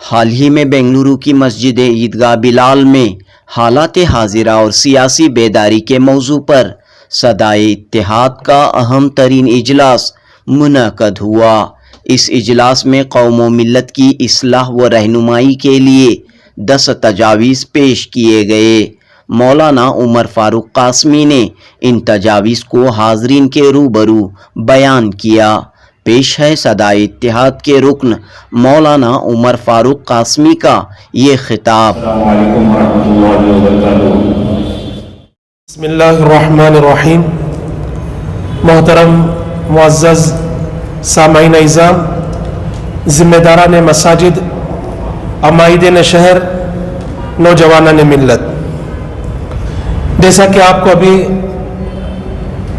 حال ہی میں بنگلورو کی مسجد عیدگاہ بلال میں حالات حاضرہ اور سیاسی بیداری کے موضوع پر صدائے اتحاد کا اہم ترین اجلاس منعقد ہوا۔ اس اجلاس میں قوم و ملت کی اصلاح و رہنمائی کے لیے 10 تجاویز پیش کیے گئے۔ مولانا عمر فاروق قاسمی نے ان تجاویز کو حاضرین کے روبرو بیان کیا۔ پیش ہے صدائے اتحاد کے رکن مولانا عمر فاروق قاسمی کا یہ خطاب۔ السلام علیکم ورحمۃ اللہ وبرکاتہ۔ بسم اللہ الرحمن الرحیم۔ محترم معزز سامعین اعظام، ذمہ داران مساجد، عمائدین شہر، نوجوانان ملت، جیسا کہ آپ کو ابھی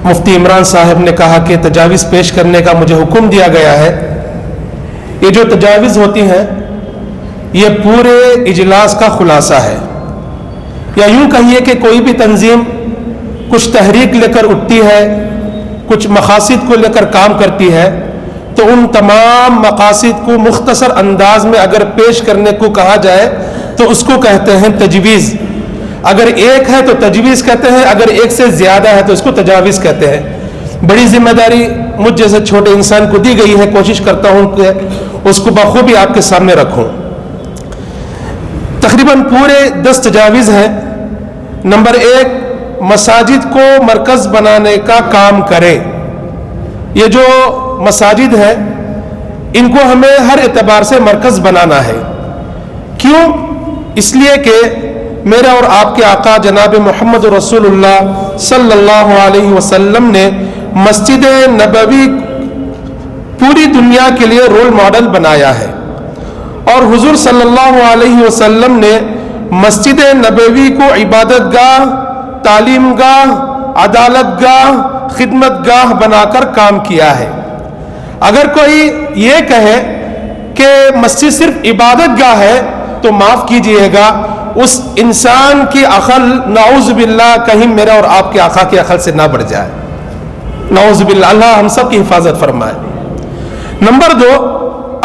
مفتی عمران صاحب نے کہا کہ تجاویز پیش کرنے کا مجھے حکم دیا گیا ہے، یہ جو تجاویز ہوتی ہیں یہ پورے اجلاس کا خلاصہ ہے، یا یوں کہیے کہ کوئی بھی تنظیم کچھ تحریک لے کر اٹھتی ہے، کچھ مقاصد کو لے کر کام کرتی ہے، تو ان تمام مقاصد کو مختصر انداز میں اگر پیش کرنے کو کہا جائے تو اس کو کہتے ہیں تجویز۔ اگر ایک ہے تو تجویز کہتے ہیں، اگر ایک سے زیادہ ہے تو اس کو تجاویز کہتے ہیں۔ بڑی ذمہ داری مجھ جیسے چھوٹے انسان کو دی گئی ہے، کوشش کرتا ہوں کہ اس کو بخوبی آپ کے سامنے رکھوں۔ تقریباً پورے 10 تجاویز ہیں۔ نمبر 1، مساجد کو مرکز بنانے کا کام کرے۔ یہ جو مساجد ہے ان کو ہمیں ہر اعتبار سے مرکز بنانا ہے۔ کیوں؟ اس لیے کہ میرا اور آپ کے آقا جناب محمد رسول اللہ صلی اللہ علیہ وسلم نے مسجد نبوی پوری دنیا کے لیے رول ماڈل بنایا ہے، اور حضور صلی اللہ علیہ وسلم نے مسجد نبوی کو عبادت گاہ، تعلیم گاہ، عدالت گاہ، خدمت گاہ بنا کر کام کیا ہے۔ اگر کوئی یہ کہے کہ مسجد صرف عبادت گاہ ہے تو معاف کیجئے گا، اس انسان کی عقل نعوذ باللہ کہیں میرا اور آپ کے آقا کی عقل سے نہ بڑھ جائے، نعوذ باللہ، اللہ ہم سب کی حفاظت فرمائے۔ نمبر 2،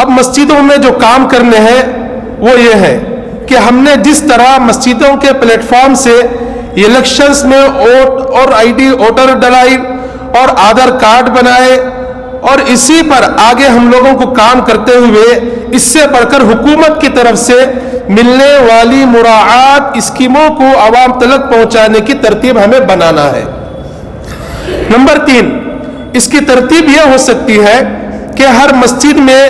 اب مسجدوں میں جو کام کرنے ہیں وہ یہ ہے کہ ہم نے جس طرح مسجدوں کے پلیٹ فارم سے الیکشنز میں اور آئی ڈی ووٹر ڈلائی اور آدھار کارڈ بنائے، اور اسی پر آگے ہم لوگوں کو کام کرتے ہوئے اس سے بڑھ کر حکومت کی طرف سے ملنے والی مراعات اسکیموں کو عوام تک پہنچانے کی ترتیب ہمیں بنانا ہے۔ نمبر 3، اس کی ترتیب یہ ہو سکتی ہے کہ ہر مسجد میں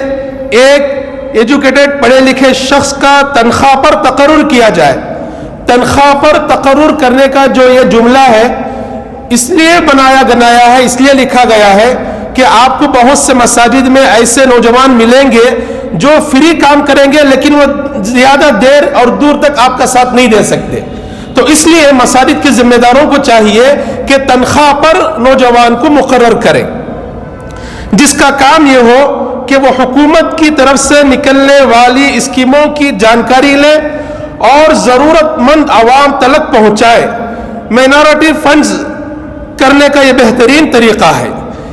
ایک ایجوکیٹڈ پڑھے لکھے شخص کا تنخواہ پر تقرر کیا جائے۔ تنخواہ پر تقرر کرنے کا جو یہ جملہ ہے اس لیے بنایا گنایا ہے، اس لیے لکھا گیا ہے کہ آپ کو بہت سے مساجد میں ایسے نوجوان ملیں گے جو فری کام کریں گے لیکن وہ زیادہ دیر اور دور تک آپ کا ساتھ نہیں دے سکتے، تو اس لیے مساجد کے ذمہ داروں کو چاہیے کہ تنخواہ پر نوجوان کو مقرر کریں، جس کا کام یہ ہو کہ وہ حکومت کی طرف سے نکلنے والی اسکیموں کی جانکاری لے اور ضرورت مند عوام تک پہنچائے۔ مائنورٹی فنڈز کرنے کا یہ بہترین طریقہ ہے،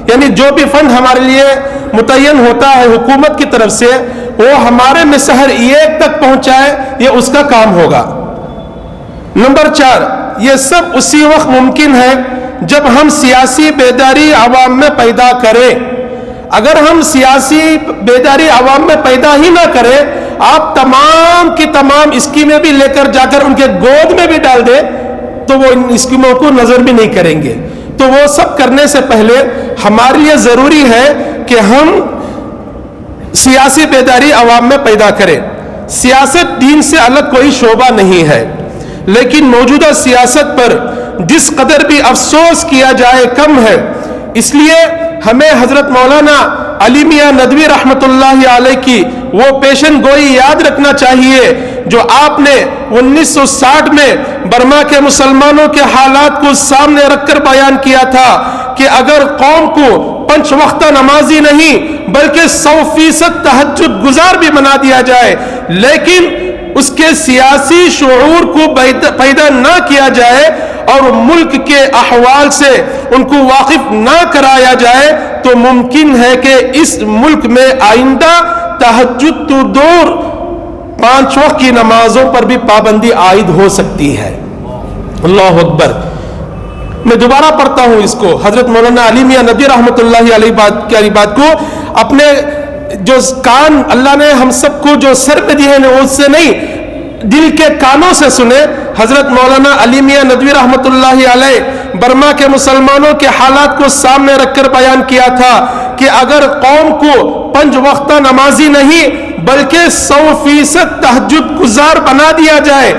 یعنی جو بھی فنڈ ہمارے لیے متعین ہوتا ہے حکومت کی طرف سے وہ ہمارے میں شہر ایک تک پہنچائے، یہ اس کا کام ہوگا۔ نمبر 4، یہ سب اسی وقت ممکن ہے جب ہم سیاسی بیداری عوام میں پیدا کریں۔ اگر ہم سیاسی بیداری عوام میں پیدا ہی نہ کریں، آپ تمام کی تمام اسکیمیں بھی لے کر جا کر ان کے گود میں بھی ڈال دیں تو وہ ان اسکیموں کو نظر بھی نہیں کریں گے۔ تو وہ سب کرنے سے پہلے ہمارے لیے ضروری ہے کہ ہم سیاسی بیداری عوام میں پیدا کریں۔ سیاست دین سے الگ کوئی شعبہ نہیں ہے، لیکن موجودہ سیاست پر جس قدر بھی افسوس کیا جائے کم ہے، اس لیے ہمیں حضرت مولانا علی میاں ندوی رحمت اللہ علیہ کی وہ پیشن گوئی یاد رکھنا چاہیے جو آپ نے 1960 میں برما کے مسلمانوں کے حالات کو سامنے رکھ کر بیان کیا تھا کہ اگر قوم کو 5 وقتہ نمازی نہیں بلکہ 100% تہجد گزار بھی بنا دیا جائے، لیکن اس کے سیاسی شعور کو پیدا نہ کیا جائے اور ملک کے احوال سے ان کو واقف نہ کرایا جائے، تو ممکن ہے کہ اس ملک میں آئندہ تہجد تو دور 5 وقت کی نمازوں پر بھی پابندی عائد ہو سکتی ہے. اللہ اکبر. میں دوبارہ پڑھتا ہوں اس کو. حضرت مولانا علی میاں ندوی رحمۃ اللہ علیہ بات کو اپنے جو کان اللہ نے ہم سب کو جو سر پہ دیے ہیں اس سے نہیں, دل کے کانوں سے سنے. حضرت مولانا علی میاں ندوی رحمۃ اللہ علیہ برما کے مسلمانوں کے حالات کو سامنے رکھ کر بیان کیا تھا کہ اگر قوم کو 5 وقتہ نمازی نہیں بلکہ 100% تہجد گزار بنا دیا جائے,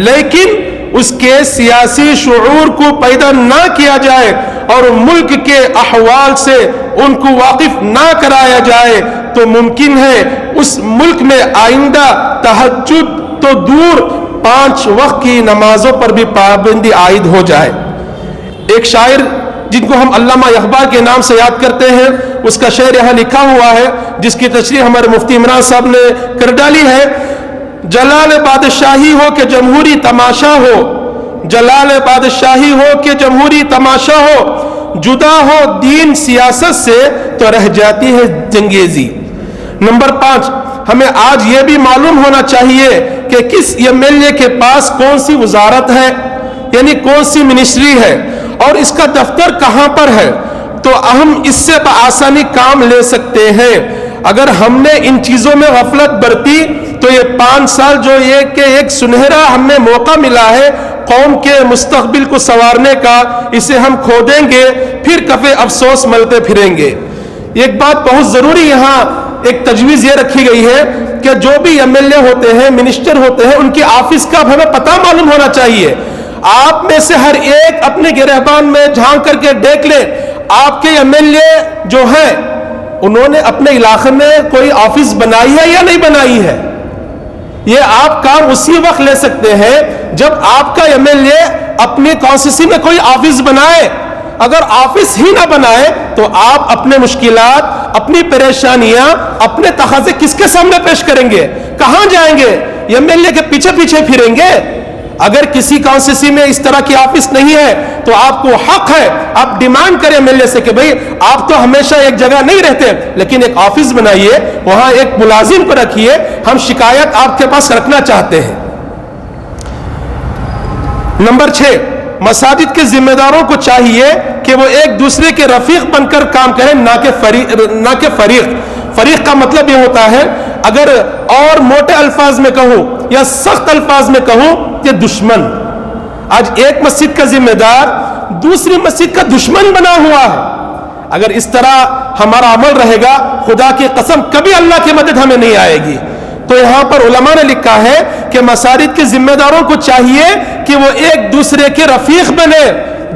لیکن اس کے سیاسی شعور کو پیدا نہ کیا جائے اور ملک کے احوال سے ان کو واقف نہ کرایا جائے, تو ممکن ہے اس ملک میں آئندہ تہجد تو دور 5 وقت کی نمازوں پر بھی پابندی عائد ہو جائے. ایک شاعر جن کو ہم علامہ اقبال کے نام سے یاد کرتے ہیں, اس کا شعر یہاں لکھا ہوا ہے جس کی تشریح ہمارے مفتی عمران صاحب نے کر ڈالی ہے. جلال بادشاہی ہو کہ جمہوری تماشا ہو, جلال بادشاہی ہو کہ جمہوری تماشا ہو, جدا ہو دین سیاست سے تو رہ جاتی ہے جنگیزی. نمبر 5, ہمیں آج یہ بھی معلوم ہونا چاہیے کہ کس MLA کے پاس کون سی وزارت ہے, یعنی کون سی منسٹری ہے اور اس کا دفتر کہاں پر ہے, تو ہم اس سے بآسانی کام لے سکتے ہیں. اگر ہم نے ان چیزوں میں غفلت برتی تو یہ 5 سال جو یہ کہ ایک سنہرا ہمیں موقع ملا ہے قوم کے مستقبل کو سنوارنے کا, اسے ہم کھو دیں گے, پھر کفے افسوس ملتے پھریں گے. ایک بات بہت ضروری یہاں ایک تجویز یہ رکھی گئی ہے کہ جو بھی MLA ہوتے ہیں, منسٹر ہوتے ہیں, ان کی آفس کا ہمیں پتہ معلوم ہونا چاہیے. آپ میں سے ہر ایک اپنے گرہبان میں جھانک کر کے دیکھ لیں آپ کے MLA جو ہیں انہوں نے اپنے علاقے میں کوئی آفس بنائی ہے یا نہیں بنائی ہے. یہ آپ کام اسی وقت لے سکتے ہیں جب آپ کا MLA اپنی کانسٹیٹوئنسی میں کوئی آفس بنائے. اگر آفس ہی نہ بنائے تو آپ اپنے مشکلات, اپنی پریشانیاں, اپنے تقاضے کس کے سامنے پیش کریں گے, کہاں جائیں گے, MLA کے پیچھے پیچھے پھریں گے. اگر کسی کانسٹیٹوئنسی میں اس طرح کی آفس نہیں ہے تو آپ کو حق ہے آپ ڈیمانڈ کریں MLA سے کہ بھئی آپ تو ہمیشہ ایک جگہ نہیں رہتے, لیکن ایک آفس بنائیے, وہاں ایک ملازم کو رکھیے, ہم شکایت آپ کے پاس رکھنا چاہتے ہیں. نمبر 6, مساجد کے ذمہ داروں کو چاہیے کہ وہ ایک دوسرے کے رفیق بن کر کام کریں, نہ کہ فریق. فریق کا مطلب یہ ہوتا ہے, اگر اور موٹے الفاظ میں کہوں یا سخت الفاظ میں کہوں, یہ دشمن. آج ایک مسجد کا ذمہ دار دوسری مسجد کا دشمن بنا ہوا ہے. اگر اس طرح ہمارا عمل رہے گا, خدا کی قسم کبھی اللہ کی مدد ہمیں نہیں آئے گی. تو یہاں پر علماء نے لکھا ہے کہ مساجد کے ذمہ داروں کو چاہیے کہ وہ ایک دوسرے کے رفیق بنے,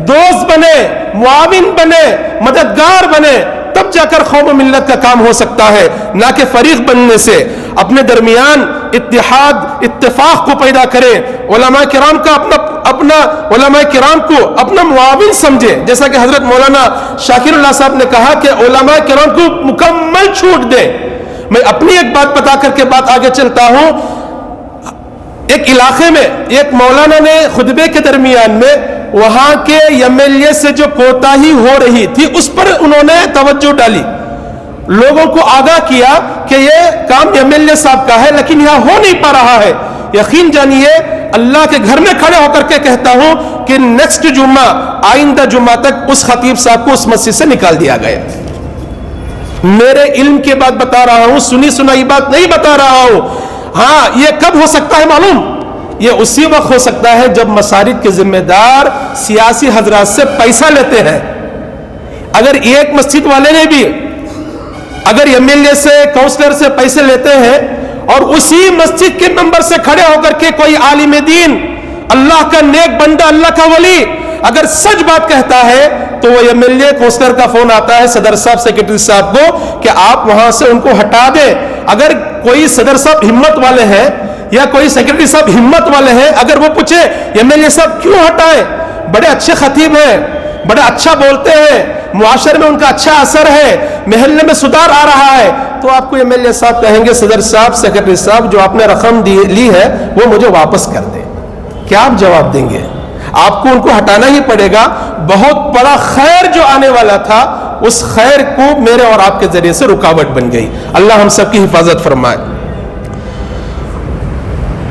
دوست بنے, معاون بنے, مددگار بنے, تب جا کر قوم و ملت کا کام ہو سکتا ہے, نہ کہ فریق بننے سے. اپنے درمیان اتحاد, اتفاق کو پیدا کریں. علماء کرام کا علماء کرام کو اپنا معاون سمجھے, جیسا کہ حضرت مولانا شاکر اللہ صاحب نے کہا کہ علماء کرام کو مکمل چھوٹ دیں. میں اپنی ایک بات بتا کر کے بات آگے چلتا ہوں. ایک علاقے میں ایک مولانا نے خطبے کے درمیان میں وہاں کے MLA سے جو کوتاہی ہو رہی تھی اس پر انہوں نے توجہ ڈالی, لوگوں کو آگاہ کیا کہ یہ کام MLA صاحب کا ہے لیکن یہاں ہو نہیں پا رہا ہے. یقین جانیے اللہ کے گھر میں کھڑے ہو کر کے کہتا ہوں کہ نیکسٹ جمعہ, آئندہ جمعہ تک اس خطیب صاحب کو اس مسجد سے نکال دیا گیا. میرے علم کی بات بتا رہا ہوں, سنی سنائی بات نہیں بتا رہا ہوں. ہاں, یہ کب ہو سکتا ہے معلوم, یہ اسی وقت ہو سکتا ہے جب مساجد کے ذمہ دار سیاسی حضرات سے پیسہ لیتے ہیں. اگر ایک مسجد والے نے بھی اگر MLA سے, کونسلر سے پیسے لیتے ہیں اور اسی مسجد کے ممبر سے کھڑے ہو کر کے کوئی عالم دین, اللہ کا نیک بندہ, اللہ کا ولی اگر سچ بات کہتا ہے تو وہ MLA کونسلر کا فون آتا ہے صدر صاحب, سیکرٹری صاحب کو کہ آپ وہاں سے ان کو ہٹا دیں. اگر کوئی صدر صاحب ہمت والے ہیں یا کوئی سیکرٹری صاحب ہمت والے ہیں, اگر وہ پوچھے MLA صاحب کیوں ہٹائیں, بڑے اچھے خطیب ہیں, بڑا اچھا بولتے ہیں, معاشرے میں ان کا اچھا اثر ہے, محلے میں سدھار آ رہا ہے, تو آپ کو MLA صاحب کہیں گے صدر صاحب, سیکرٹری صاحب جو آپ نے رقم لی ہے وہ مجھے واپس کر دیں. کیا آپ جواب دیں گے؟ آپ کو ان کو ہٹانا ہی پڑے گا. بہت بڑا خیر جو آنے والا تھا اس خیر کو میرے اور آپ کے ذریعے سے رکاوٹ بن گئی. اللہ ہم سب کی حفاظت فرمائے.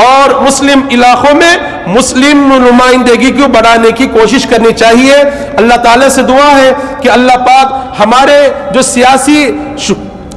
اور مسلم علاقوں میں مسلم نمائندگی کو بڑھانے کی کوشش کرنی چاہیے. اللہ تعالیٰ سے دعا ہے کہ اللہ پاک ہمارے جو سیاسی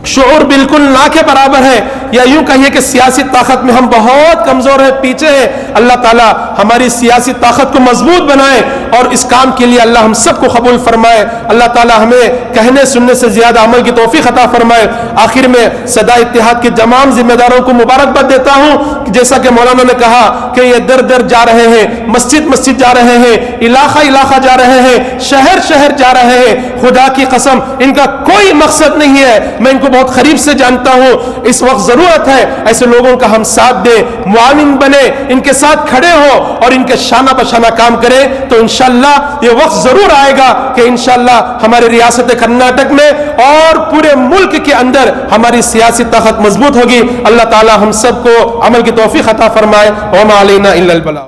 شعور بالکل نہ کے برابر ہے, یا یوں کہیے کہ سیاسی طاقت میں ہم بہت کمزور ہیں, پیچھے ہیں. اللہ تعالیٰ ہماری سیاسی طاقت کو مضبوط بنائے اور اس کام کے لیے اللہ ہم سب کو قبول فرمائے. اللہ تعالیٰ ہمیں کہنے سننے سے زیادہ عمل کی توفیق عطا فرمائے. آخر میں صدا اتحاد کے تمام ذمہ داروں کو مبارکباد دیتا ہوں, جیسا کہ مولانا نے کہا کہ یہ در در جا رہے ہیں, مسجد مسجد جا رہے ہیں, علاقہ علاقہ جا رہے ہیں, شہر شہر جا رہے ہیں. خدا کی قسم ان کا کوئی مقصد نہیں ہے, میں ان کو بہت قریب سے جانتا ہوں. اس وقت ضرورت ہے ایسے لوگوں کا ہم ساتھ دیں, معاون بنے, ان کے ساتھ کھڑے ہو اور ان کے شانہ بشانہ کام کریں. تو انشاءاللہ یہ وقت ضرور آئے گا کہ انشاءاللہ ہمارے ریاست کرناٹک میں اور پورے ملک کے اندر ہماری سیاسی طاقت مضبوط ہوگی. اللہ تعالی ہم سب کو عمل کی توفیق عطا فرمائے. وما علینا الا البلاغ.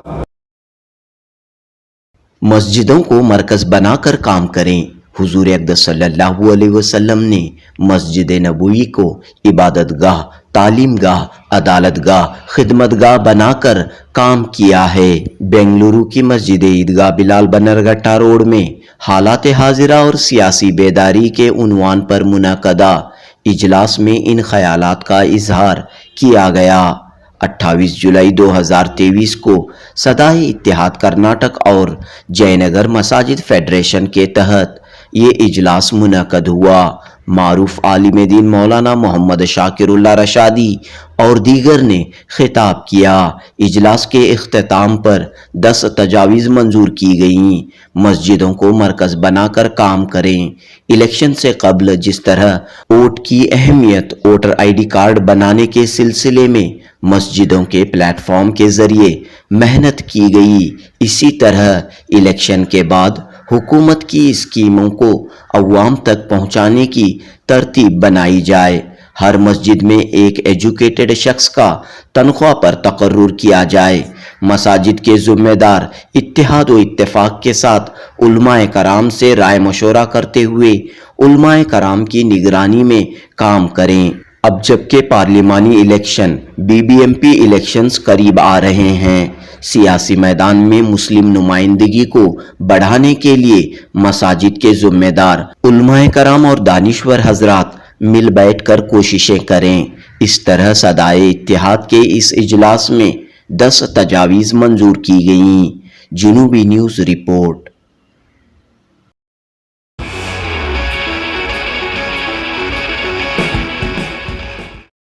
مسجدوں کو مرکز بنا کر کام کریں. حضور اقدس صلی اللہ علیہ وسلم نے مسجد نبوی کو عبادت گاہ, تعلیم گاہ, عدالت گاہ, خدمت گاہ بنا کر کام کیا ہے. بنگلورو کی مسجد عیدگاہ بلال بنرگٹا روڈ میں حالات حاضرہ اور سیاسی بیداری کے عنوان پر منعقدہ اجلاس میں ان خیالات کا اظہار کیا گیا. 28 جولائی 2023 کو صدائے اتحاد کرناٹک اور جے نگر مساجد فیڈریشن کے تحت یہ اجلاس منعقد ہوا. معروف عالم دین مولانا محمد شاکر اللہ رشادی اور دیگر نے خطاب کیا. اجلاس کے اختتام پر 10 تجاویز منظور کی گئیں. مسجدوں کو مرکز بنا کر کام کریں. الیکشن سے قبل جس طرح ووٹ کی اہمیت ووٹر آئی ڈی کارڈ بنانے کے سلسلے میں مسجدوں کے پلیٹ فارم کے ذریعے محنت کی گئی, اسی طرح الیکشن کے بعد حکومت کی اسکیموں کو عوام تک پہنچانے کی ترتیب بنائی جائے. ہر مسجد میں ایک ایجوکیٹڈ شخص کا تنخواہ پر تقرر کیا جائے. مساجد کے ذمہ دار اتحاد و اتفاق کے ساتھ علماء کرام سے رائے مشورہ کرتے ہوئے علماء کرام کی نگرانی میں کام کریں. اب جبکہ پارلیمانی الیکشن BBMP الیکشنز قریب آ رہے ہیں, سیاسی میدان میں مسلم نمائندگی کو بڑھانے کے لیے مساجد کے ذمہ دار علماء کرام اور دانشور حضرات مل بیٹھ کر کوششیں کریں. اس طرح صدائے اتحاد کے اس اجلاس میں 10 تجاویز منظور کی گئیں. جنوبی نیوز رپورٹ.